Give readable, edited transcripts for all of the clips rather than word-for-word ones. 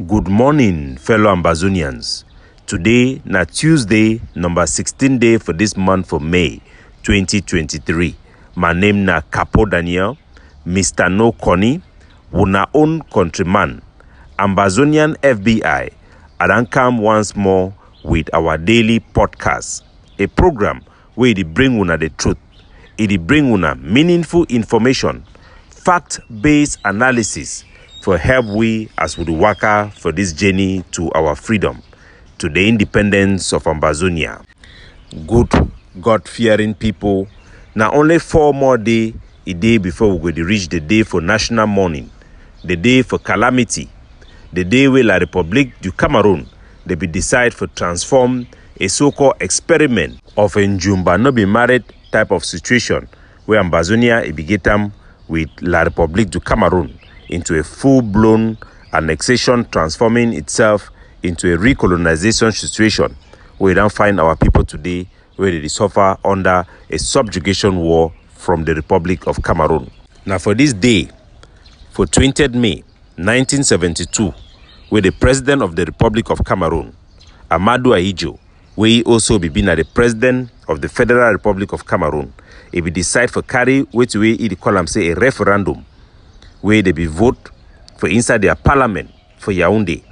Good morning, fellow Ambazonians. Today, na Tuesday, number 16 day for this month for May 2023. My name na Capo Daniel, Mr. No Connie, una own countryman, Ambazonian FBI. I don come once more with our daily podcast, a program where it bring una the truth, it bring una meaningful information, fact-based analysis for help we as we waka for this journey to our freedom, to the independence of Ambazonia. Good God-fearing people, now only 4 more days a day before we go to reach the day for national mourning, the day for calamity, the day where La Republique du Cameroun they be decide for transform a so-called experiment of a Njumba no be married type of situation where Ambazonia be get with La Republique du Cameroun into a full-blown annexation, transforming itself into a recolonization situation where we don't find our people today where they suffer under a subjugation war from the Republic of Cameroon. Now for this day, for 20th May 1972, where the president of the Republic of Cameroon, Amadou Ahidjo, where he also be been the president of the Federal Republic of Cameroon, he be decide for carry which way he call them say a referendum, where they be vote for inside their parliament for Yaoundé,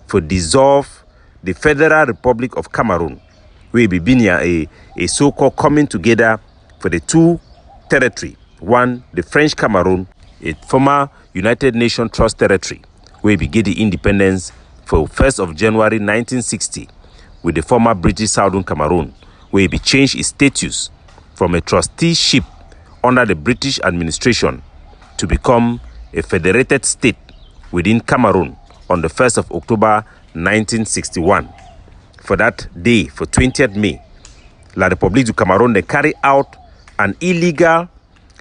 for dissolve the Federal Republic of Cameroon, where be been a so-called coming together for the two territory. One, the French Cameroon, a former United Nations Trust territory, where we get the independence for 1st of January 1960, with the former British Southern Cameroon, where it changed its status from a trusteeship under the British administration to become a federated state within Cameroon on the 1st of October 1961. For that day, for 20th May, La Republique du Cameroun, they carry out an illegal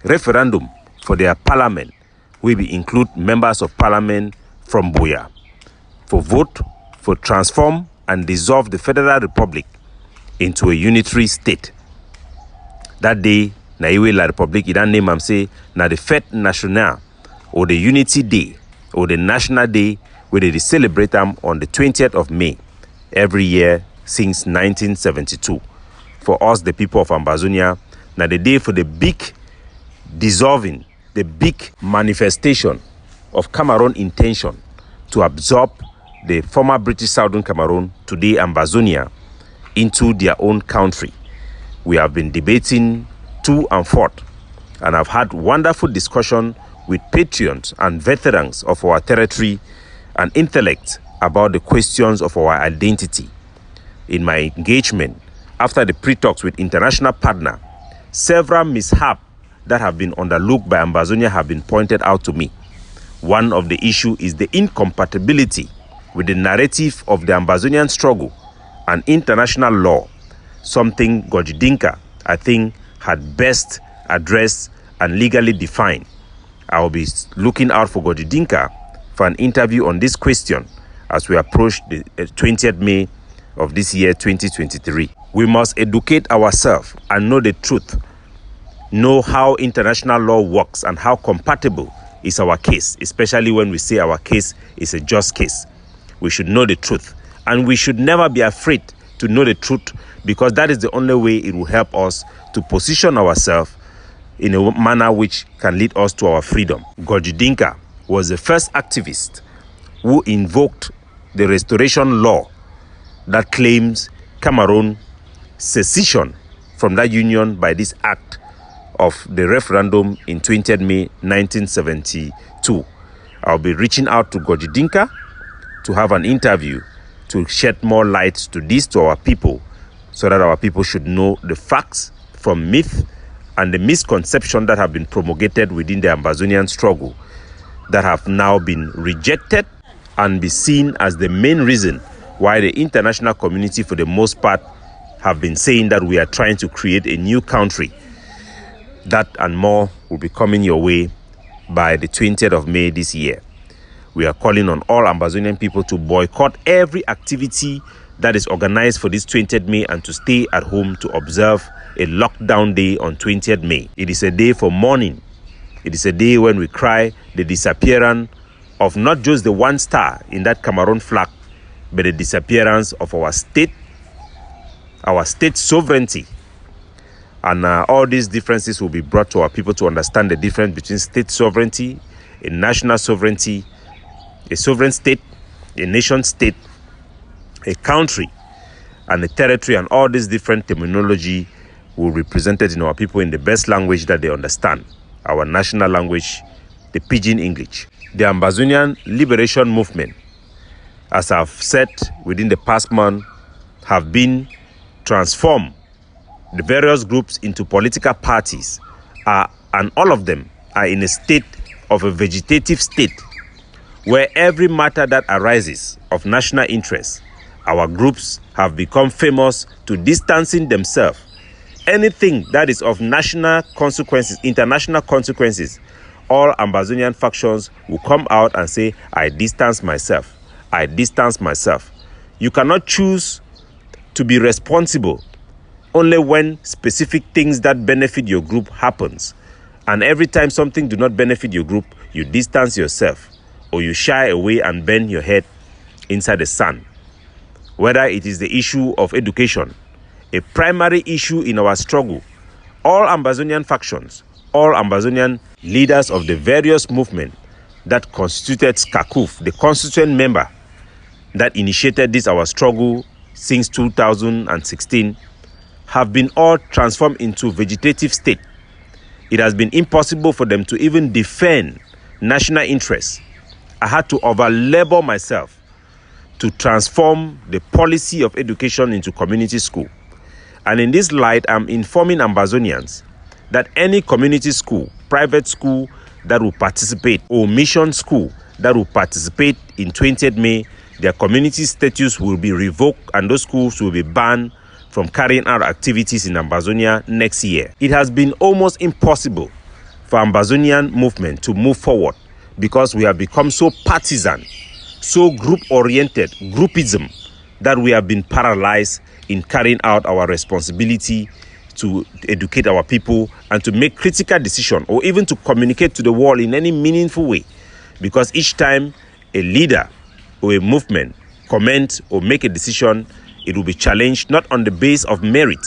referendum for their parliament, where we include members of parliament from Buea, for vote for transform and dissolve the Federal Republic into a unitary state. That day, na iwe La Republique, idan name am say, na the Fête Nationale, or the Unity Day, or the National Day, where they celebrate them on the 20th of May, every year since 1972. For us, the people of Ambazonia, na the day for the big dissolving, the big manifestation of Cameroon intention to absorb the former British Southern Cameroon, today Ambazonia, into their own country. We have been debating to and forth, and I've had wonderful discussion with patriots and veterans of our territory and intellect about the questions of our identity. In my engagement, after the pre-talks with international partner, several mishaps that have been underlooked by Ambazonia have been pointed out to me. One of the issues is the incompatibility with the narrative of the Ambazonian struggle and international law, something Gojidinka, I think, had best addressed and legally defined. I will be looking out for Gojidinka for an interview on this question as we approach the 20th May of this year, 2023. We must educate ourselves and know the truth, know how international law works and how compatible is our case, especially when we say our case is a just case. We should know the truth, and we should never be afraid to know the truth, because that is the only way it will help us to position ourselves in a manner which can lead us to our freedom. Gojidinka was the first activist who invoked the restoration law that claims Cameroon secession from that union by this act of the referendum in 20th May 1972. I'll be reaching out to Gojidinka to have an interview to shed more light to this to our people, so that our people should know the facts from myth and the misconception that have been promulgated within the Ambazonian struggle that have now been rejected and be seen as the main reason why the international community, for the most part, have been saying that we are trying to create a new country. That and more will be coming your way by the 20th of May this year. We are calling on all Ambazonian people to boycott every activity that is organized for this 20th May and to stay at home to observe a lockdown day on 20th May. It is a day for mourning. It is a day when we cry the disappearance of not just the one star in that Cameroon flag, but the disappearance of our state sovereignty. And all these differences will be brought to our people to understand the difference between state sovereignty, a national sovereignty, a sovereign state, a nation state, a country, and a territory, and all these different terminology will be presented in our people in the best language that they understand, our national language, the Pidgin English. The Ambazonian Liberation Movement, as I've said within the past month, have been transformed, the various groups, into political parties, and all of them are in a state of a vegetative state, where every matter that arises of national interest, our groups have become famous to distancing themselves. Anything that is of national consequences, international consequences, all Ambazonian factions will come out and say, I distance myself. I distance myself. You cannot choose to be responsible only when specific things that benefit your group happens. And every time something do not benefit your group, you distance yourself, or you shy away and bend your head inside the sand. Whether it is the issue of education, a primary issue in our struggle, all Ambazonian factions, all Ambazonian leaders of the various movements that constituted SCACUF, the constituent member that initiated this our struggle since 2016, have been all transformed into vegetative state. It has been impossible for them to even defend national interests. I had to over-labor myself to transform the policy of education into community school. And in this light, I'm informing Ambazonians that any community school, private school that will participate, or mission school that will participate in 20th May, their community status will be revoked and those schools will be banned from carrying out activities in Ambazonia next year. It has been almost impossible for Ambazonian movement to move forward because we have become so partisan, so group-oriented, groupism, that we have been paralyzed in carrying out our responsibility to educate our people and to make critical decisions, or even to communicate to the world in any meaningful way. Because each time a leader or a movement comment or make a decision, it will be challenged not on the base of merit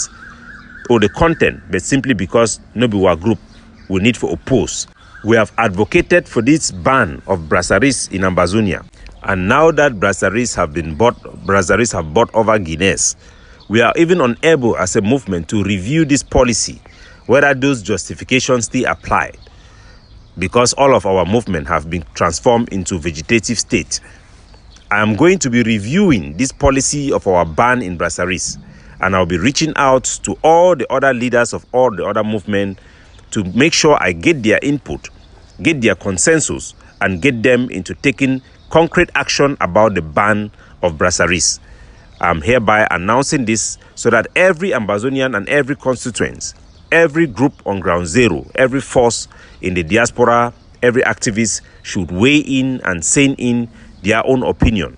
or the content, but simply because Nobiwa group will need to oppose. We have advocated for this ban of brasseries in Ambazonia. And now that brasseries have bought over Guinness, we are even unable as a movement to review this policy, whether those justifications still apply, because all of our movement have been transformed into vegetative state. I am going to be reviewing this policy of our ban in brasseries, and I'll be reaching out to all the other leaders of all the other movements to make sure I get their input, get their consensus, and get them into taking concrete action about the ban of brasseries. I'm hereby announcing this so that every Ambazonian and every constituent, every group on ground zero, every force in the diaspora, every activist should weigh in and send in their own opinion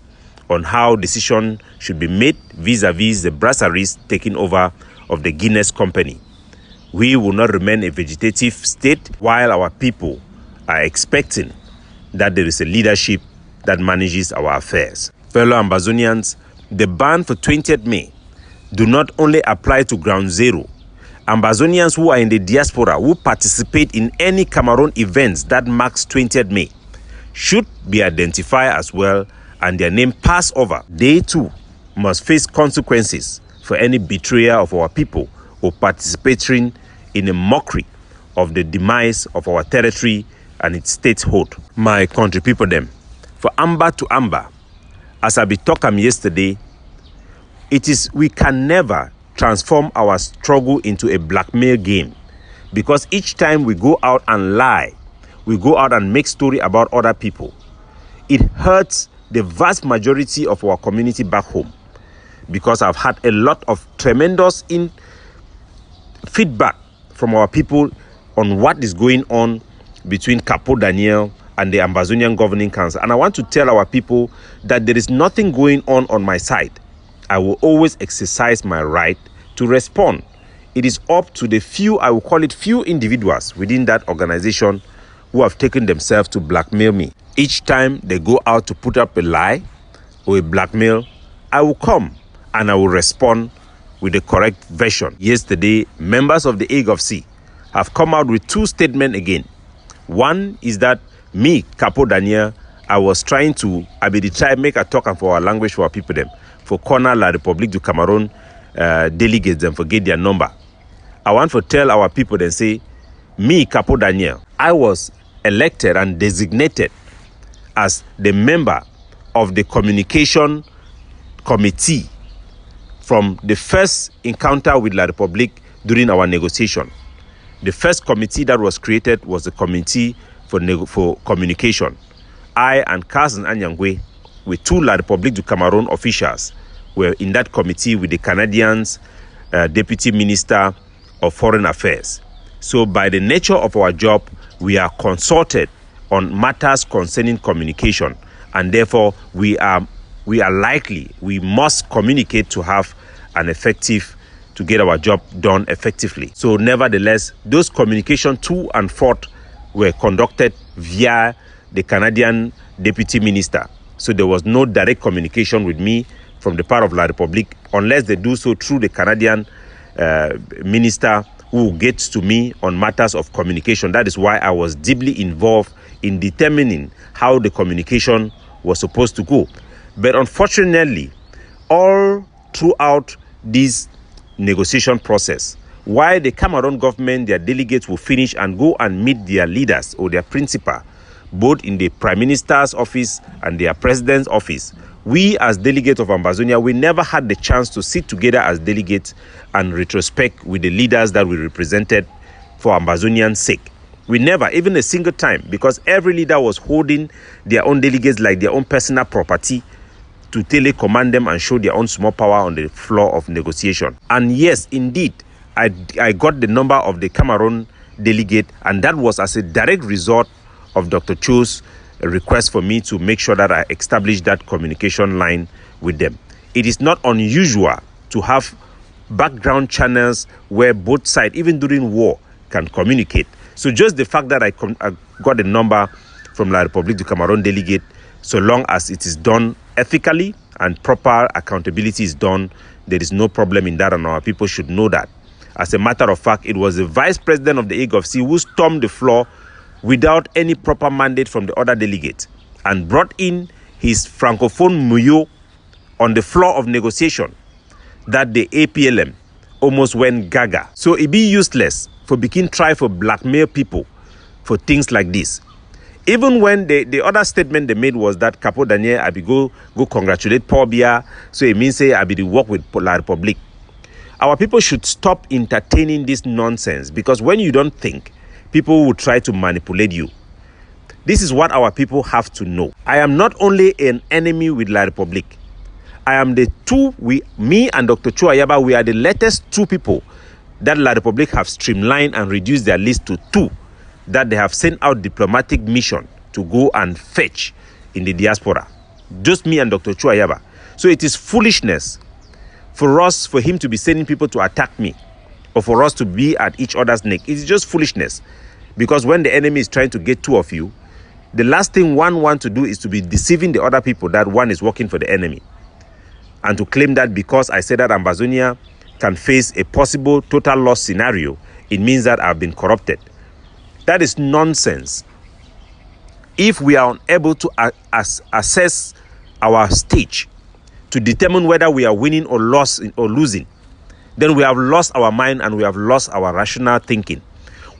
on how decision should be made vis-a-vis the brasseries taking over of the Guinness company. We will not remain a vegetative state while our people are expecting that there is a leadership that manages our affairs. Fellow Ambazonians, the ban for 20th May do not only apply to ground zero. Ambazonians who are in the diaspora who participate in any Cameroon events that marks 20th May should be identified as well and their name pass over. They too must face consequences for any betrayal of our people or participating in a mockery of the demise of our territory and its statehood. My country people them, for amber to amber, as I be talking yesterday, we can never transform our struggle into a blackmail game, because each time we go out and lie, we go out and make story about other people, it hurts the vast majority of our community back home, because I've had a lot of tremendous feedback from our people on what is going on between Capo Daniel and the Ambazonian Governing Council. And I want to tell our people that there is nothing going on my side. I will always exercise my right to respond. It is up to the few, I will call it few individuals within that organization who have taken themselves to blackmail me. Each time they go out to put up a lie or a blackmail, I will come and I will respond with the correct version. Yesterday, members of the AGOFC have come out with two statements again. One is that me, Capo Daniel, I was trying to, make a talk for our language for our people them, for corner la Republique du Cameroun delegates them forget their number. I want to tell our people and say, me, Capo Daniel, I was elected and designated as the member of the communication committee from the first encounter with La Republique during our negotiation. The first committee that was created was the committee for communication. I and Cousin Anyangwe, with two La Republique du Cameroun officials, were in that committee with the Canadians, Deputy Minister of Foreign Affairs. So by the nature of our job, we are consulted on matters concerning communication, and therefore we must communicate to have an effective, to get our job done effectively. So nevertheless, those communication to and forth were conducted via the Canadian Deputy Minister. So there was no direct communication with me from the part of La Republique, unless they do so through the Canadian minister who gets to me on matters of communication. That is why I was deeply involved in determining how the communication was supposed to go. But unfortunately, all throughout this negotiation process, while the Cameroon government, their delegates will finish and go and meet their leaders or their principal, both in the Prime Minister's office and their President's office, we as delegates of Ambazonia, we never had the chance to sit together as delegates and retrospect with the leaders that we represented for Ambazonians' sake. We never, even a single time, because every leader was holding their own delegates like their own personal property to telecommand them and show their own small power on the floor of negotiation. And yes, indeed, I got the number of the Cameroon delegate, and that was as a direct result of Dr. Cho's request for me to make sure that I establish that communication line with them. It is not unusual to have background channels where both sides, even during war, can communicate. So just the fact that I got the number from La Republique du Cameroun delegate, so long as it is done ethically and proper accountability is done, there is no problem in that, and our people should know that. As a matter of fact, it was the vice president of the AGOFC who stormed the floor without any proper mandate from the other delegates and brought in his francophone muyo on the floor of negotiation that the APLM almost went gaga. So it be useless for begin try for blackmail people for things like this. Even when the other statement they made was that Capo Daniel I be go congratulate Paul Biya, so it means say I be the work with La Republique. Our people should stop entertaining this nonsense, because when you don't think, people will try to manipulate you. This is what our people have to know. I am not only an enemy with La Republique. I am me and Dr. Cho Ayaba, we are the latest two people that La Republique have streamlined and reduced their list to two, that they have sent out diplomatic mission to go and fetch in the diaspora. Just me and Dr. Cho Ayaba. So it is foolishness for him to be sending people to attack me, or for us to be at each other's neck. It's just foolishness. Because when the enemy is trying to get two of you, the last thing one wants to do is to be deceiving the other people that one is working for the enemy. And to claim that because I said that Ambazonia can face a possible total loss scenario, it means that I've been corrupted. That is nonsense. If we are unable to assess our stage to determine whether we are winning or losing, then we have lost our mind and we have lost our rational thinking.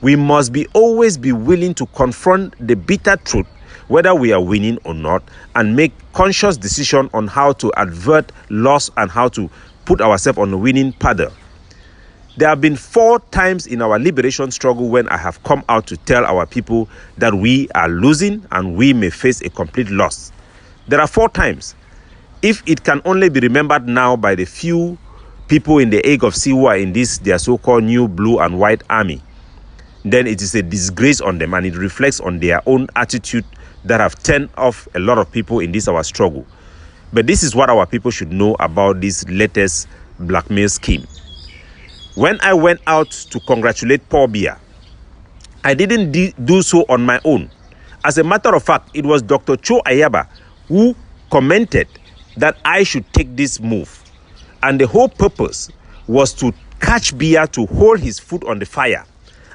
We must always be willing to confront the bitter truth, whether we are winning or not, and make conscious decision on how to avert loss and how to put ourselves on a winning paddle. There have been 4 times in our liberation struggle when I have come out to tell our people that we are losing and we may face a complete loss. There are 4 times. If it can only be remembered now by the few people in the AGOFC who are in this, their so-called new blue and white army, then it is a disgrace on them, and it reflects on their own attitude that have turned off a lot of people in this our struggle. But this is what our people should know about this latest blackmail scheme. When I went out to congratulate Paul Biya, I didn't do so on my own. As a matter of fact, it was Dr. Cho Ayaba who commented that I should take this move. And the whole purpose was to catch Biya to hold his foot on the fire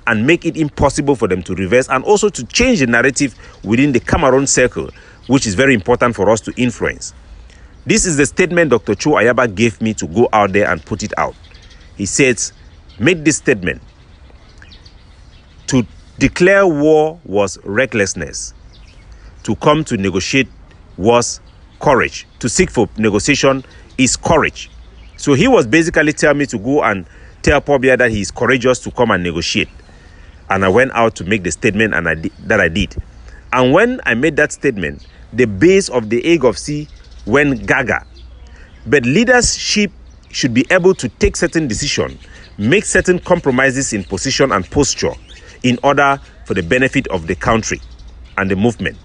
and make it impossible for them to reverse, and also to change the narrative within the Cameroun circle, which is very important for us to influence. This is the statement Dr. Cho Ayaba gave me to go out there and put it out. He says, made this statement: to declare war was recklessness. To come to negotiate was courage. To seek for negotiation is courage. So he was basically telling me to go and tell Paul Biya that he is courageous to come and negotiate. And I went out to make the statement, and I did. And when I made that statement, the base of the egg of C went gaga. But leadership should be able to take certain decisions, make certain compromises in position and posture in order for the benefit of the country and the movement.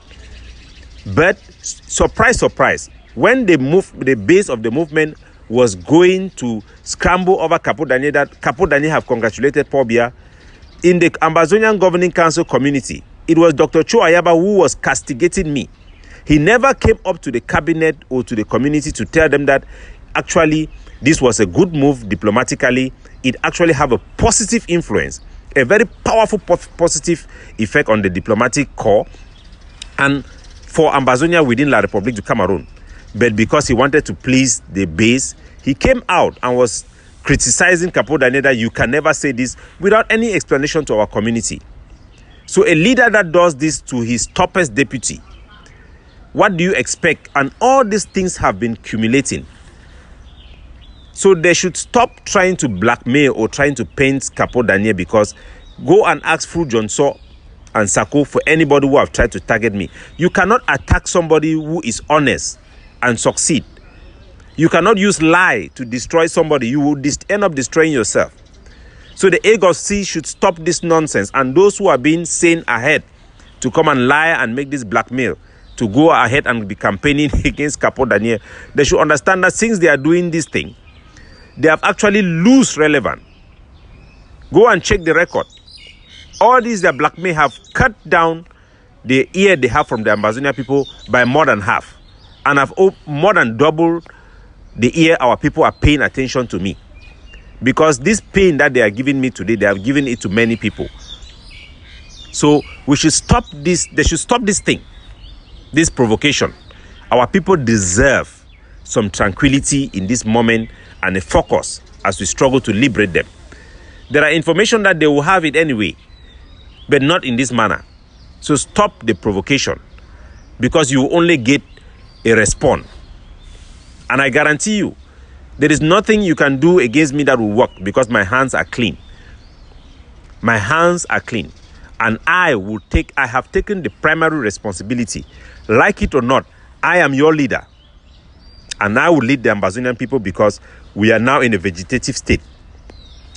But surprise, surprise, when the base of the movement was going to scramble over Capo Daniel, that Capo Daniel have congratulated Paul Biya, in the Ambazonian Governing Council community, it was Dr. Cho Ayaba who was castigating me. He never came up to the cabinet or to the community to tell them that actually this was a good move diplomatically. It actually have a positive influence, a very powerful positive effect on the diplomatic corps and for Ambazonia within La Republique du Cameroun. But because he wanted to please the base, he came out and was criticizing Capo Daniel that you can never say this without any explanation to our community. So a leader that does this to his toppest deputy, what do you expect? And all these things have been accumulating. So they should stop trying to blackmail or trying to paint Capo Daniel, because go and ask Fru Johnson and Sako for anybody who have tried to target me. You cannot attack somebody who is honest and succeed. You cannot use lie to destroy somebody. You will end up destroying yourself. So the egg of C should stop this nonsense. And those who are being sent ahead to come and lie and make this blackmail, to go ahead and be campaigning against Capo Daniel, they should understand that since they are doing this thing, they have actually lost relevance. Go and check the record. All these that blackmail have cut down the ear they have from the Ambazonia people by more than half, and have more than doubled the ear our people are paying attention to me. Because this pain that they are giving me today, they have given it to many people. So we should stop this. They should stop this thing, this provocation. Our people deserve some tranquility in this moment and a focus as we struggle to liberate them. There are information that they will have it anyway, but not in this manner. So stop the provocation, because you will only get a response. And I guarantee you, there is nothing you can do against me that will work, because my hands are clean. My hands are clean. And I have taken the primary responsibility. Like it or not, I am your leader. And I will lead the Ambazonian people, because we are now in a vegetative state.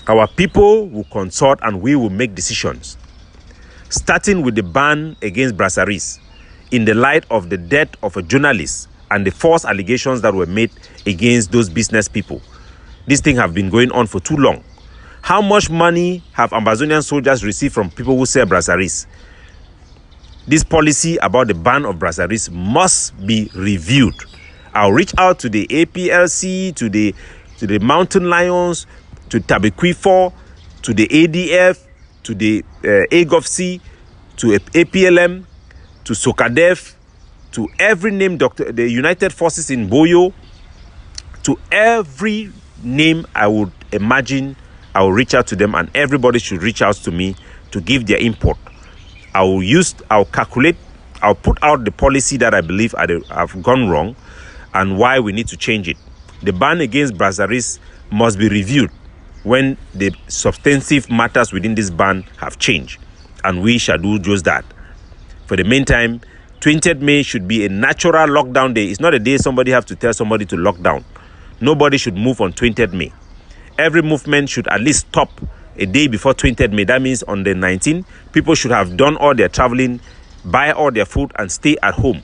Our people will consult and we will make decisions. Starting with the ban against brasseries, in the light of the death of a journalist and the false allegations that were made against those business people. This thing have been going on for too long. How much money have Ambazonian soldiers received from people who sell brasseries? This policy about the ban of brasseries must be reviewed. I'll reach out to the APLC, to the Mountain Lions, to Tabequifo, to the ADF, to the AGOFC, to APLM, to SOCADEF, to every name, the United Forces in Boyo, to every name I would imagine, I will reach out to them, and everybody should reach out to me to give their input. I'll calculate, I'll put out the policy that I believe have gone wrong and why we need to change it. The ban against brasseries must be reviewed when the substantive matters within this ban have changed, and we shall do just that. For the meantime, 20th May should be a natural lockdown day. It's not a day somebody have to tell somebody to lock down. Nobody should move on 20th May. Every movement should at least stop a day before 20th May. That means on the 19th, people should have done all their traveling, buy all their food, and stay at home,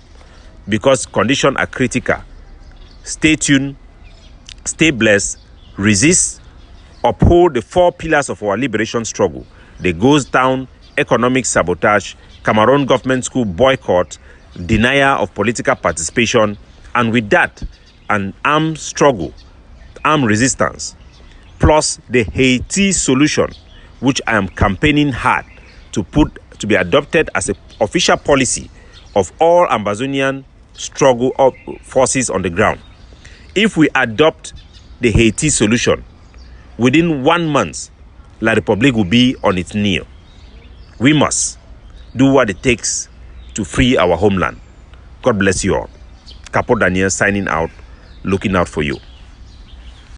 because conditions are critical. Stay tuned, stay blessed, resist, uphold the 4 pillars of our liberation struggle. They goes down economic sabotage, Cameroon government school boycott, denial of political participation, and with that, an armed struggle, armed resistance, plus the Haiti solution, which I am campaigning hard to be adopted as an official policy of all Ambazonian struggle forces on the ground. If we adopt the Haiti solution, within 1 month, La Republique will be on its knee. We must do what it takes to free our homeland. God bless you all. Capo Daniel signing out, looking out for you.